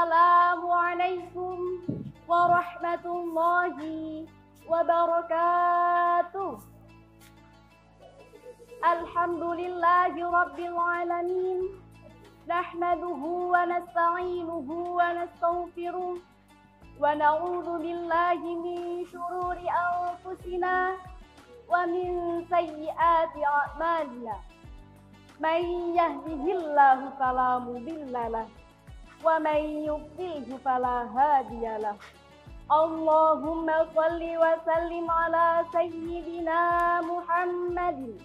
Assalamualaikum warahmatullahi wabarakatuh. Alhamdulillahi rabbil alamin. Nahmaduhu wa nasta'inuhu wa nastaghfiruh wa na'udzu billahi min syururi anfusina wa min sayyiati a'malina. Man yahdihillahu fala mudhillalah wa man yudlilhu fala hadiyalah. Allahumma shalli wa sallim ala sayyidina Muhammadin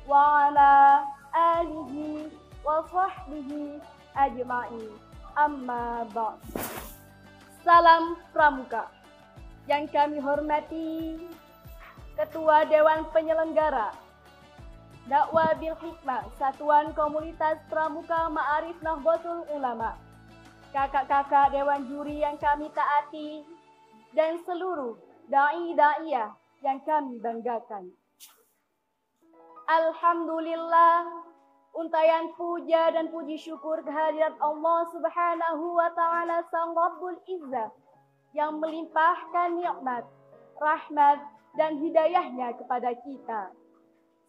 wa ala alihi wa sahbihi ajma'in. Amma ba'd. Salam Pramuka. Yang kami hormati Ketua Dewan Penyelenggara Dakwah Bil Hikmah Satuan Komunitas Pramuka Ma'arif Nahdlatul Ulama, kakak-kakak Dewan Juri yang kami taati, dan seluruh da'i-da'iyah yang kami banggakan. Alhamdulillah, untayan puja dan puji syukur kehadirat Allah Subhanahu wa Ta'ala Sang Rabbul Izzah yang melimpahkan nikmat, rahmat, dan hidayahnya kepada kita,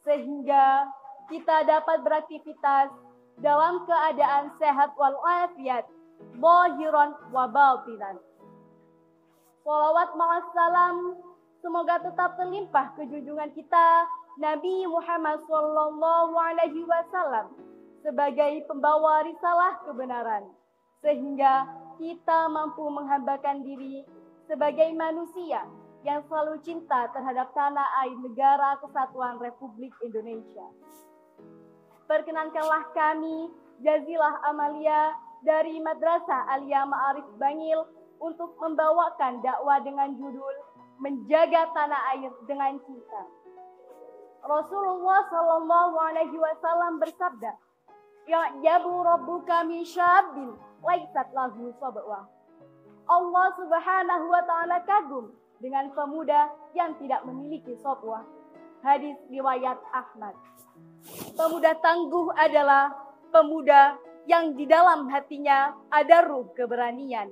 sehingga kita dapat beraktivitas dalam keadaan sehat walafiat, zahiran wa batinan. Shalawat ma'assalam semoga tetap terlimpah ke junjungan kita Nabi Muhammad SAW sebagai pembawa risalah kebenaran, sehingga kita mampu menghambakan diri sebagai manusia yang selalu cinta terhadap tanah air negara Kesatuan Republik Indonesia. Perkenankanlah kami, Jazilah Amalia dari Madrasah Aliyah Ma'arif Bangil, untuk membawakan dakwah dengan judul Menjaga Tanah Air dengan Cinta. Rasulullah SAW bersabda, "Ya'jabu rabbuka min syabin laisat lahu sabwa." Allah Subhanahu wa Ta'ala kagum dengan pemuda yang tidak memiliki sabwa. Hadis riwayat Ahmad. Pemuda tangguh adalah pemuda yang di dalam hatinya ada ruh keberanian.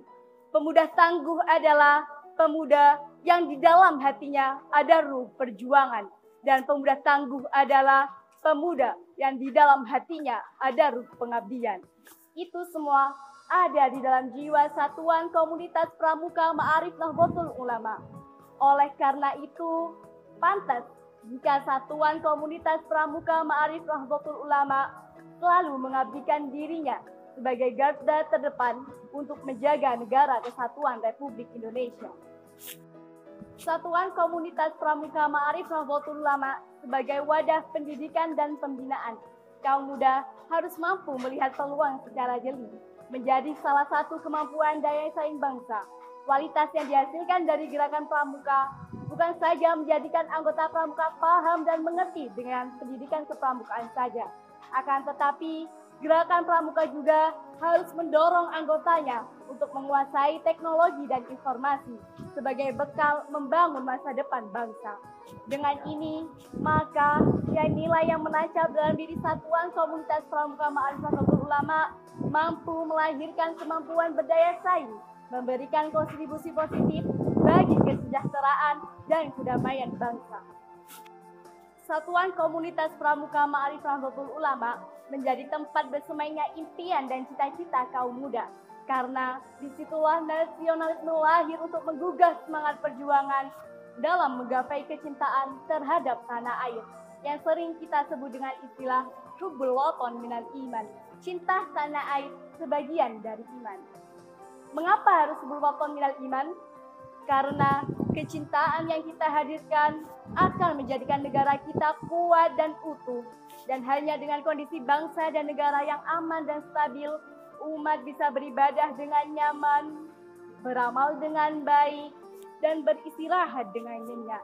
Pemuda tangguh adalah pemuda yang di dalam hatinya ada ruh perjuangan. Dan pemuda tangguh adalah pemuda yang di dalam hatinya ada ruh pengabdian. Itu semua ada di dalam jiwa Satuan Komunitas Pramuka Ma'arif Nahdlatul Ulama. Oleh karena itu, pantas jika Satuan Komunitas Pramuka Ma'arif Nahdlatul Ulama selalu mengabdikan dirinya sebagai garda terdepan untuk menjaga negara Kesatuan Republik Indonesia. Satuan Komunitas Pramuka Ma'arif Nahdlatul Ulama sebagai wadah pendidikan dan pembinaan kaum muda harus mampu melihat peluang secara jeli, menjadi salah satu kemampuan daya saing bangsa. Kualitas yang dihasilkan dari gerakan pramuka bukan saja menjadikan anggota pramuka paham dan mengerti dengan pendidikan kepramukaan saja, akan tetapi gerakan pramuka juga harus mendorong anggotanya untuk menguasai teknologi dan informasi sebagai bekal membangun masa depan bangsa. Dengan ini, maka nilai yang menancap dalam diri Satuan Komunitas Pramuka Ma'arif Nahdlatul Ulama mampu melahirkan kemampuan berdaya saing, memberikan kontribusi positif bagi kesejahteraan dan kedamaian bangsa. Satuan Komunitas Pramuka Ma'arif Nahdlatul Ulama menjadi tempat bersemainya impian dan cita-cita kaum muda, karena disitulah nasionalisme lahir untuk menggugah semangat perjuangan dalam menggapai kecintaan terhadap tanah air, yang sering kita sebut dengan istilah hubbul waton minal iman, cinta tanah air sebagian dari iman. Mengapa harus hubbul waton minal iman? Karena kecintaan yang kita hadirkan akan menjadikan negara kita kuat dan utuh. Dan hanya dengan kondisi bangsa dan negara yang aman dan stabil, umat bisa beribadah dengan nyaman, beramal dengan baik, dan beristirahat dengan nyenyak.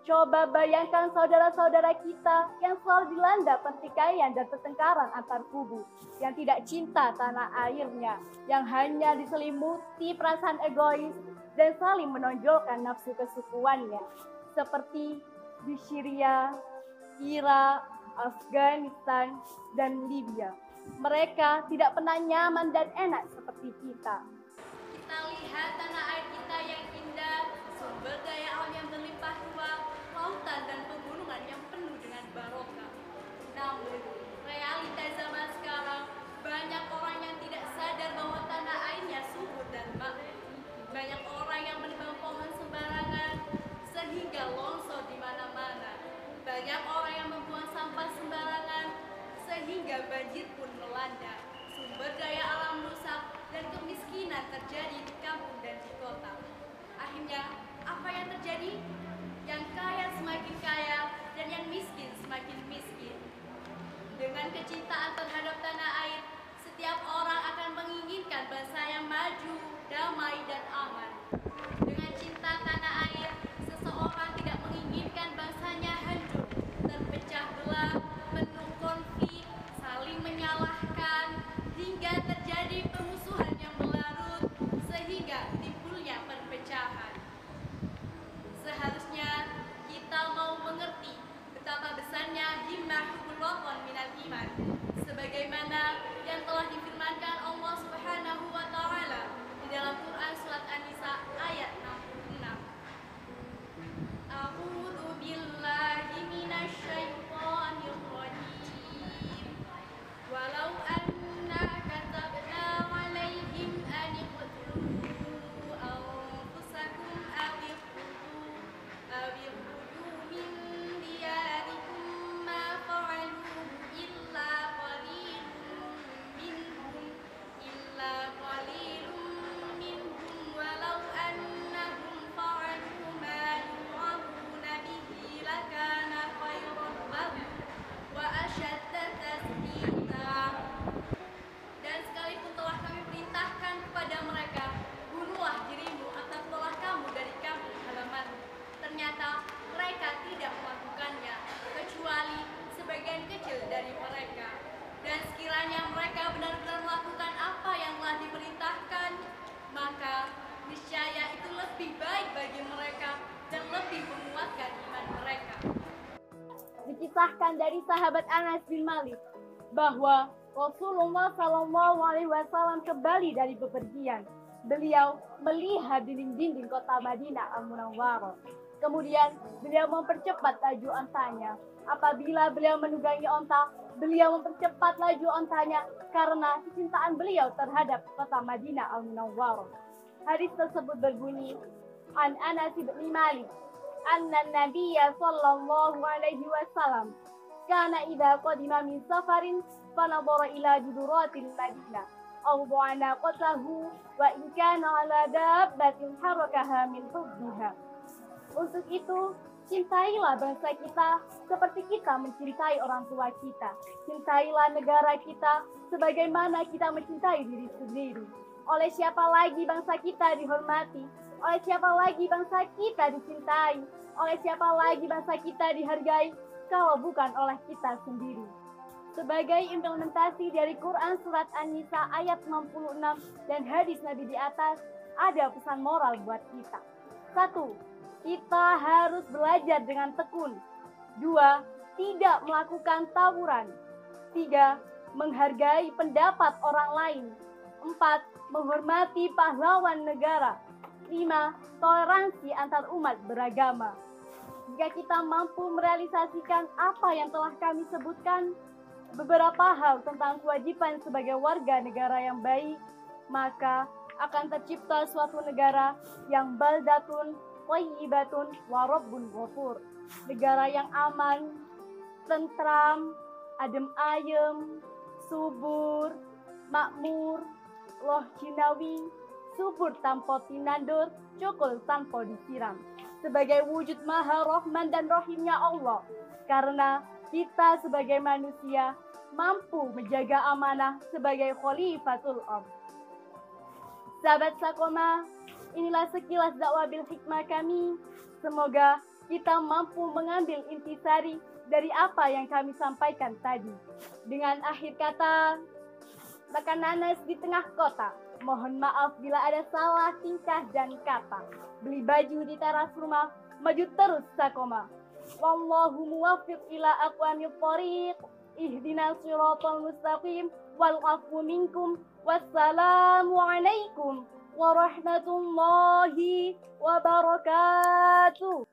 Coba bayangkan saudara-saudara kita yang selalu dilanda pertikaian dan pertengkaran antar kubu, yang tidak cinta tanah airnya, yang hanya diselimuti perasaan egois dan saling menonjolkan nafsu kesukuannya, seperti di Syria, Irak, Afghanistan, dan Libya. Mereka tidak pernah nyaman dan enak seperti kita. kita lihat tanah air kita yang indah, sumber daya alam yang berlimpah ruah, lautan dan pegunungan yang penuh dengan barokah. Namun, realita zaman sekarang, banyak orang yang tidak sadar bahwa tanah airnya subur dan makmur. Banyak orang yang menebang pohon sembarangan, sehingga longsor di mana-mana. Banyak orang yang membuang sampah sembarangan, sehingga banjir pun melanda. Sumber daya alam rusak dan kemiskinan terjadi di kampung dan di kota. Akhirnya, apa yang terjadi? Yang kaya semakin kaya dan yang miskin semakin miskin. Dengan kecintaan terhadap tanah air, setiap orang akan menginginkan bangsa yang maju, damai, dan aman. Dengan cinta tanah air, seseorang tidak menginginkan bangsanya hancur, terpecah belah, penuh konflik, saling menyalahkan, hingga terjadi permusuhan yang berlarut, sehingga timbulnya perpecahan. Seharusnya kita mau mengerti betapa besarnya himmah hubul watan minal iman, sebagaimana yang telah difirmankan Allah Subhanahu wa taala di dalam Quran surat An-Nisa ayat 66. A'udzu billahi minasyaitonir rajim. Walau anna katabna 'alaihim an iqtulu anfusakum aw ikhruju min diyarikum ma fa'aluhu illa qalilun minhum walau annahum fa'alu ma yu'aduna bihi lakana khairan lahum wa ashadda tasbita. Dan sekalipun telah kami perintahkan kepada mereka, bunuhlah dirimu atau tolak kamu dari kampung halamanmu, ternyata mereka tidak melakukannya, kecuali sebagian kecil dari mereka. Dan sekiranya mereka benar-benar melakukan apa yang telah diperintahkan, maka niscaya itu lebih baik bagi mereka dan lebih menguatkan iman mereka. Dikisahkan dari sahabat Anas bin Malik bahwa Rasulullah SAW kembali dari bepergian. Beliau melihat dinding-dinding kota Madinah Al-Munawwarah. Kemudian beliau mempercepat laju ontanya. Apabila beliau menunggangi onta, beliau mempercepat laju ontanya karena kecintaan beliau terhadap kota Madinah Al-Munawwarah. Hadis tersebut berbunyi, An Anas bin Malik, anna Nabiyya sallallahu alaihi wasallam kana idza qadima min safarin fanadhara ila juduratil Madinah aw naqatahu wa in kana ala dabbatin harakaha min hubbiha. Untuk itu, cintailah bangsa kita seperti kita mencintai orang tua kita. Cintailah negara kita sebagaimana kita mencintai diri sendiri. Oleh siapa lagi bangsa kita dihormati? Oleh siapa lagi bangsa kita dicintai? Oleh siapa lagi bangsa kita dihargai kalau bukan oleh kita sendiri? Sebagai implementasi dari Quran Surat An-Nisa ayat 66 dan hadis Nabi di atas, ada pesan moral buat kita. 1. Kita harus belajar dengan tekun. 2. Tidak melakukan tawuran. 3. Menghargai pendapat orang lain. 4. Menghormati pahlawan negara. 5. Toleransi antar umat beragama. Jika kita mampu merealisasikan apa yang telah kami sebutkan, beberapa hal tentang kewajiban sebagai warga negara yang baik, maka akan tercipta suatu negara yang baldatun, thayyibatun, wa rabbun ghafur. Negara yang aman, tentram, adem ayem, subur, makmur, loh jinawi, subur tanpa tinandur, cukul tanpa disiram. Sebagai wujud maha rahman dan rahimnya Allah. Karena kita sebagai manusia mampu menjaga amanah sebagai khalifatul ardh. Sahabat Sakoma, inilah sekilas dakwah bil hikmah kami. Semoga kita mampu mengambil intisari dari apa yang kami sampaikan tadi. Dengan akhir kata, maka nanas di tengah kota. Mohon maaf bila ada salah tingkah dan kata. Beli baju di teras rumah, maju terus Sakoma. Wallahu muwaffiq ila aqwamit thoriq. Ihdinas siratal mustaqim wal 'afwu minkum. Wassalamu alaikum warahmatullahi wabarakatuh.